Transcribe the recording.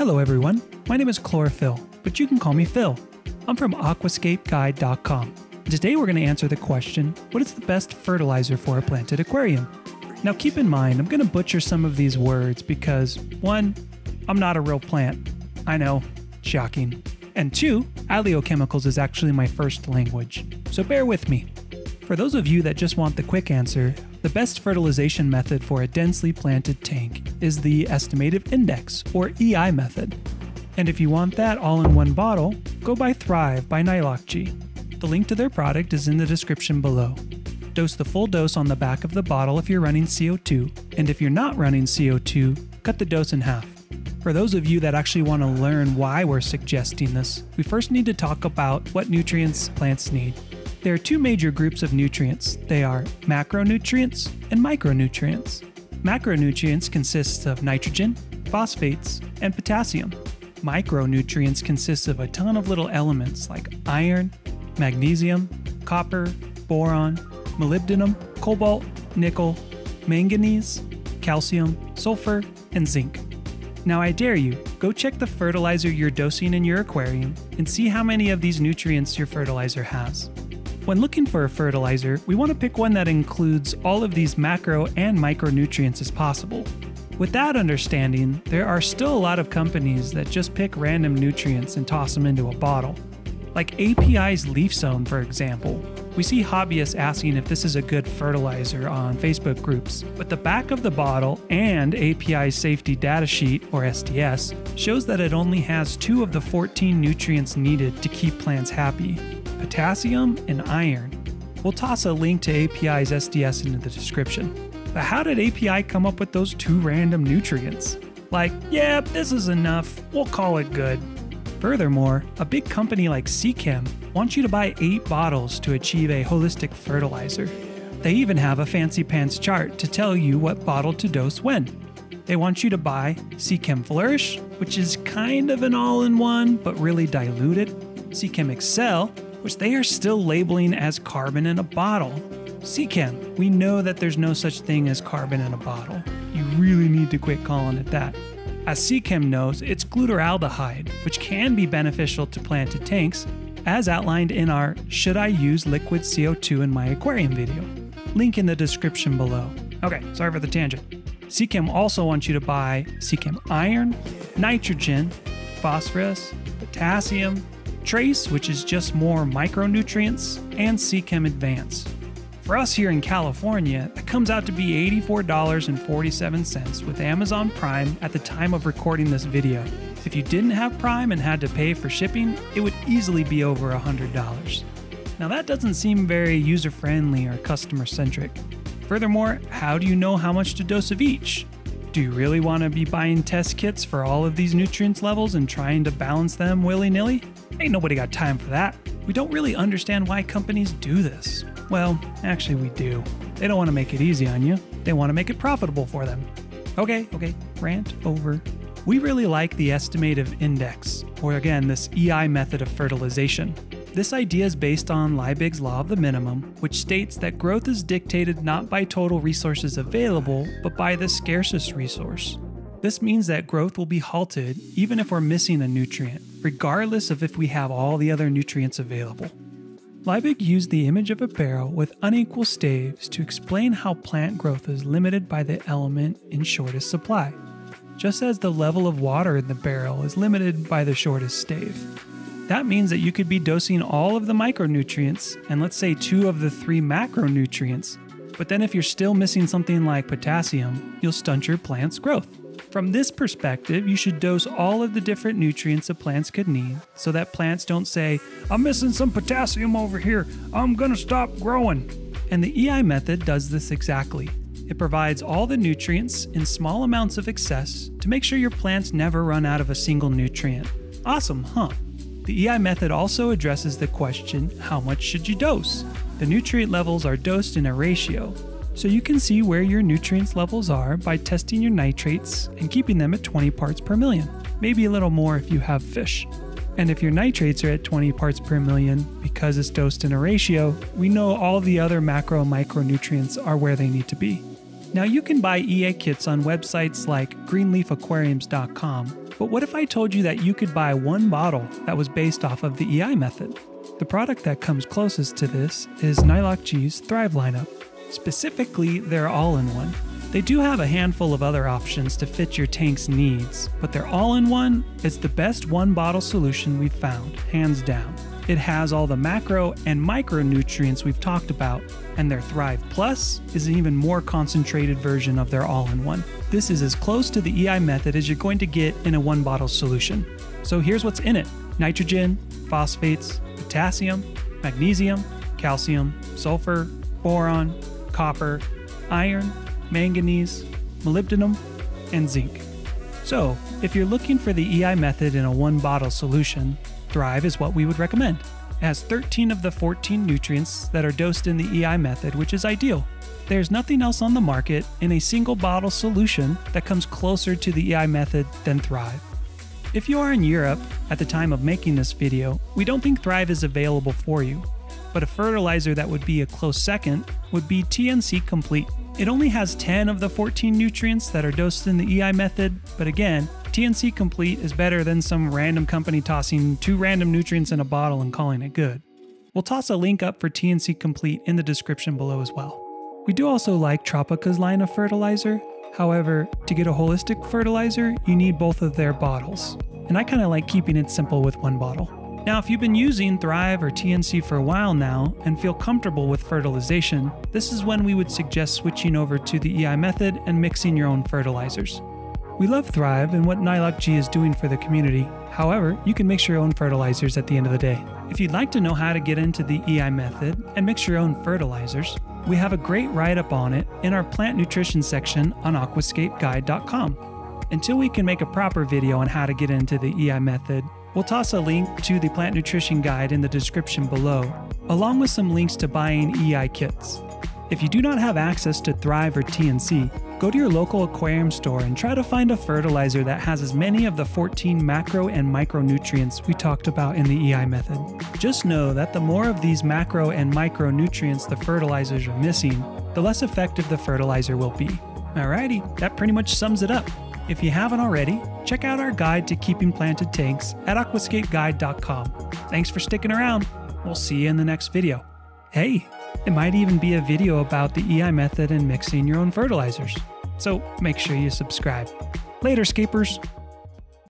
Hello everyone, my name is Chlorophyll, but you can call me Phil. I'm from aquascapeguide.com. Today we're going to answer the question, what is the best fertilizer for a planted aquarium? Now keep in mind, I'm going to butcher some of these words because 1, I'm not a real plant. I know, shocking. And 2, oleochemicals is actually my first language, so bear with me. For those of you that just want the quick answer, the best fertilization method for a densely planted tank is the estimative index, or EI method. And if you want that all in one bottle, go buy Thrive by NilocG. The link to their product is in the description below. Dose the full dose on the back of the bottle if you're running CO2, and if you're not running CO2, cut the dose in half. For those of you that actually want to learn why we're suggesting this, we first need to talk about what nutrients plants need. There are two major groups of nutrients. They are macronutrients and micronutrients. Macronutrients consist of nitrogen, phosphates, and potassium. Micronutrients consist of a ton of little elements like iron, magnesium, copper, boron, molybdenum, cobalt, nickel, manganese, calcium, sulfur, and zinc. Now I dare you, go check the fertilizer you're dosing in your aquarium and see how many of these nutrients your fertilizer has. When looking for a fertilizer, we want to pick one that includes all of these macro and micronutrients as possible. With that understanding, there are still a lot of companies that just pick random nutrients and toss them into a bottle. Like API's Leaf Zone, for example. We see hobbyists asking if this is a good fertilizer on Facebook groups, but the back of the bottle and API's safety data sheet, or SDS, shows that it only has 2 of the 14 nutrients needed to keep plants happy: potassium and iron. We'll toss a link to API's SDS into the description. But how did API come up with those 2 random nutrients? Like, yeah, this is enough, we'll call it good. Furthermore, a big company like Seachem wants you to buy 8 bottles to achieve a holistic fertilizer. They even have a fancy pants chart to tell you what bottle to dose when. They want you to buy Seachem Flourish, which is kind of an all-in-one, but really diluted. Seachem Excel, which they are still labeling as carbon in a bottle. Seachem, we know that there's no such thing as carbon in a bottle. You really need to quit calling it that. As Seachem knows, it's glutaraldehyde, which can be beneficial to planted tanks, as outlined in our Should I Use Liquid CO2 in My Aquarium video. Link in the description below. Okay, sorry for the tangent. Seachem also wants you to buy Seachem Iron, Nitrogen, Phosphorus, Potassium, Trace, which is just more micronutrients, and Seachem Advance. For us here in California, that comes out to be $84.47 with Amazon Prime at the time of recording this video. If you didn't have Prime and had to pay for shipping, it would easily be over $100. Now that doesn't seem very user-friendly or customer-centric. Furthermore, how do you know how much to dose of each? Do you really want to be buying test kits for all of these nutrients levels and trying to balance them willy-nilly? Ain't nobody got time for that. We don't really understand why companies do this. Well, actually we do. They don't want to make it easy on you. They want to make it profitable for them. Okay, rant over. We really like the estimative index, or again, this EI method of fertilization. This idea is based on Liebig's law of the minimum, which states that growth is dictated not by total resources available, but by the scarcest resource. This means that growth will be halted even if we're missing a nutrient, regardless of if we have all the other nutrients available. Liebig used the image of a barrel with unequal staves to explain how plant growth is limited by the element in shortest supply, just as the level of water in the barrel is limited by the shortest stave. That means that you could be dosing all of the micronutrients and let's say 2 of the 3 macronutrients, but then if you're still missing something like potassium, you'll stunt your plant's growth. From this perspective, you should dose all of the different nutrients a plants could need so that plants don't say, I'm missing some potassium over here, I'm gonna stop growing. And the EI method does this exactly. It provides all the nutrients in small amounts of excess to make sure your plants never run out of a single nutrient. Awesome, huh? The EI method also addresses the question, how much should you dose? The nutrient levels are dosed in a ratio, so you can see where your nutrients levels are by testing your nitrates and keeping them at 20 parts per million, maybe a little more if you have fish. And if your nitrates are at 20 parts per million, because it's dosed in a ratio, we know all the other macro and micronutrients are where they need to be. Now you can buy EA kits on websites like greenleafaquariums.com But what if I told you that you could buy one bottle that was based off of the EI method? The product that comes closest to this is NilocG's Thrive lineup. Specifically, their all-in-one. They do have a handful of other options to fit your tank's needs, but their all-in-one is the best one-bottle solution we've found, hands down. It has all the macro and micronutrients we've talked about, and their Thrive Plus is an even more concentrated version of their all-in-one. This is as close to the EI method as you're going to get in a one-bottle solution. So here's what's in it: nitrogen, phosphates, potassium, magnesium, calcium, sulfur, boron, copper, iron, manganese, molybdenum, and zinc. So, if you're looking for the EI method in a one-bottle solution, Thrive is what we would recommend. It has 13 of the 14 nutrients that are dosed in the EI method, which is ideal. There's nothing else on the market in a single bottle solution that comes closer to the EI method than Thrive. If you are in Europe at the time of making this video, we don't think Thrive is available for you, but a fertilizer that would be a close second would be TNC Complete. It only has 10 of the 14 nutrients that are dosed in the EI method, but again, TNC Complete is better than some random company tossing 2 random nutrients in a bottle and calling it good. We'll toss a link up for TNC Complete in the description below as well. We do also like Tropica's line of fertilizer. However, to get a holistic fertilizer, you need both of their bottles. And I kind of like keeping it simple with one bottle. Now, if you've been using Thrive or TNC for a while now and feel comfortable with fertilization, this is when we would suggest switching over to the EI method and mixing your own fertilizers. We love Thrive and what NilocG is doing for the community. However, you can mix your own fertilizers at the end of the day. If you'd like to know how to get into the EI method and mix your own fertilizers, we have a great write-up on it in our plant nutrition section on aquascapeguide.com. Until we can make a proper video on how to get into the EI method, we'll toss a link to the plant nutrition guide in the description below, along with some links to buying EI kits. If you do not have access to Thrive or TNC, go to your local aquarium store and try to find a fertilizer that has as many of the 14 macro and micronutrients we talked about in the EI method. Just know that the more of these macro and micronutrients the fertilizers are missing, the less effective the fertilizer will be. Alrighty, that pretty much sums it up. If you haven't already, check out our guide to keeping planted tanks at aquascapeguide.com. Thanks for sticking around. We'll see you in the next video. Hey, it might even be a video about the EI method and mixing your own fertilizers. So make sure you subscribe. Later, Scapers.